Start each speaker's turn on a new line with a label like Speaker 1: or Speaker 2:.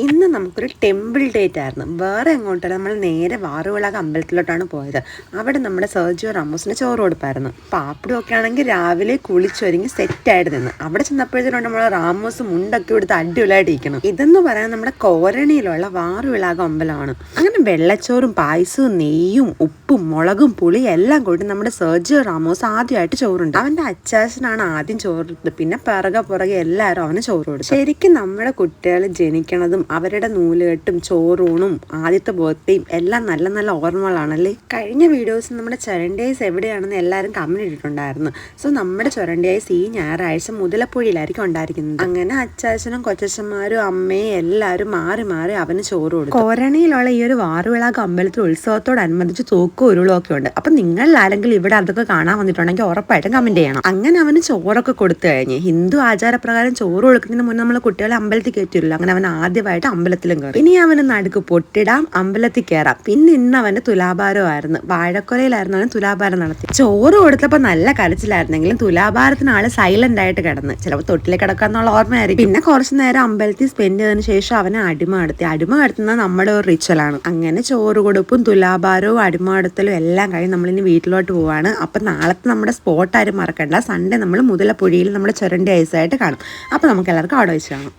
Speaker 1: ഇന്ന് നമുക്കൊരു temple date ആയിരുന്നു. വേറെ എങ്ങോട്ടല്ല, നമ്മൾ നേരെ വാറുവിളാക അമ്പലത്തിലോട്ടാണ് പോയത്. അവിടെ നമ്മുടെ സെർജിയോ റാമോസിന് ചോറ് കൊടുപ്പായിരുന്നു. പാപ്പിടുമൊക്കെ ആണെങ്കിൽ രാവിലെ കുളിച്ചൊരുങ്ങി സെറ്റായിട്ട് നിന്ന്. അവിടെ ചെന്നപ്പോഴത്തേനും നമ്മൾ റാമോസ് മുണ്ടൊക്കെ കൊടുത്ത് അടിപൊളിയായിട്ടിരിക്കണം. ഇതെന്ന് പറയാൻ നമ്മുടെ കോരണിയിലുള്ള വാറുവിളാക അമ്പലമാണ്. അങ്ങനെ വെള്ളച്ചോറും പായസവും നെയ്യും ഉപ്പും മുളകും പുളിയും എല്ലാം കൂടി നമ്മുടെ സെർജിയോ റാമോസ് ആദ്യമായിട്ട് ചോറുണ്ട്. അവൻ്റെ അച്ചാച്ചനാണ് ആദ്യം ചോറിട്ടത്. പിന്നെ പുറകെ എല്ലാവരും അവന് ചോറ് കൊടുത്തു. ശരിക്കും നമ്മുടെ കുട്ടികൾ ജനിക്കണതും അവരുടെ നൂലുകെട്ടും ചോറൂണും ആദ്യത്തെ ബർത്ത്ഡേയും എല്ലാം നല്ല നല്ല ഓർമ്മകളാണല്ലേ. കഴിഞ്ഞ വീഡിയോസ് നമ്മുടെ ചൊരണ്ടിയായ്സ് എവിടെയാണെന്ന് എല്ലാവരും കമന്റ് ഇട്ടിട്ടുണ്ടായിരുന്നു. സോ നമ്മുടെ ചൊരണ്ടിയായ്സ് ഈ ഞായറാഴ്ച മുതലപ്പുഴയിലായിരിക്കും ഉണ്ടായിരിക്കുന്നത്. അങ്ങനെ അച്ചാച്ചനും കൊച്ചച്ചന്മാരും അമ്മയും എല്ലാവരും മാറി മാറി അവന് ചോറ് കൊടുത്തു. കോരണിയിലുള്ള ഈ ഒരു വാറുവിളാക അമ്പലത്തിൽ ഉത്സവത്തോടനുബന്ധിച്ച് തൂക്കും ഉരുളും ഒക്കെ ഉണ്ട്. അപ്പൊ നിങ്ങളിലാരെങ്കിലും ഇവിടെ അതൊക്കെ കാണാൻ വന്നിട്ടുണ്ടെങ്കിൽ ഉറപ്പായിട്ടും കമന്റ് ചെയ്യണം. അങ്ങനെ അവന് ചോറൊക്കെ കൊടുത്തു കഴിഞ്ഞ് ഹിന്ദു ആചാരപ്രകാരം ചോറ് കൊടുക്കുന്നതിന് മുന്നേ നമ്മൾ കുട്ടികളെ അമ്പലത്തിൽ കയറ്റില്ല. അങ്ങനെ അവൻ ആദ്യമായിട്ട് അമ്പലത്തിലും കയറി. ഇനി അവന് നടുക്ക് പൊട്ടിടാം, അമ്പലത്തിൽ കയറാം. പിന്നെ ഇന്ന് അവന് തുലാഭാരമായിരുന്നു. വാഴക്കൊലയിലായിരുന്നു അവന് തുലാഭാരം നടത്തി. ചോറ് കൊടുത്തപ്പോൾ നല്ല കരച്ചിലായിരുന്നെങ്കിലും തുലാഭാരത്തിന് ആള് സൈലന്റ് ആയിട്ട് കിടന്ന്. ചിലപ്പോൾ തൊട്ടിലേക്ക് കിടക്കാന്നുള്ള ഓർമ്മയായിരിക്കും. പിന്നെ കുറച്ചു നേരം അമ്പലത്തിൽ സ്പെൻഡ് ചെയ്തതിനു ശേഷം അവനെ അടിമ കടത്തുന്നത് നമ്മുടെ ഒരു റിച്വലാണ്. അങ്ങനെ ചോറ് കൊടുപ്പും തുലാഭാരവും അടിമ കടത്തലും എല്ലാം കഴിഞ്ഞ് നമ്മളിനി വീട്ടിലോട്ട് പോവാണ്. അപ്പൊ നാളത്തെ നമ്മുടെ സ്പോട്ട് ആരും മറക്കണ്ട. സൺഡേ നമ്മൾ മുതലപ്പുഴയിൽ നമ്മുടെ ചൊരണ്ടി ഐസായിട്ട് കാണും. അപ്പൊ നമുക്ക് എല്ലാവർക്കും അവിടെ വെച്ച് കാണാം.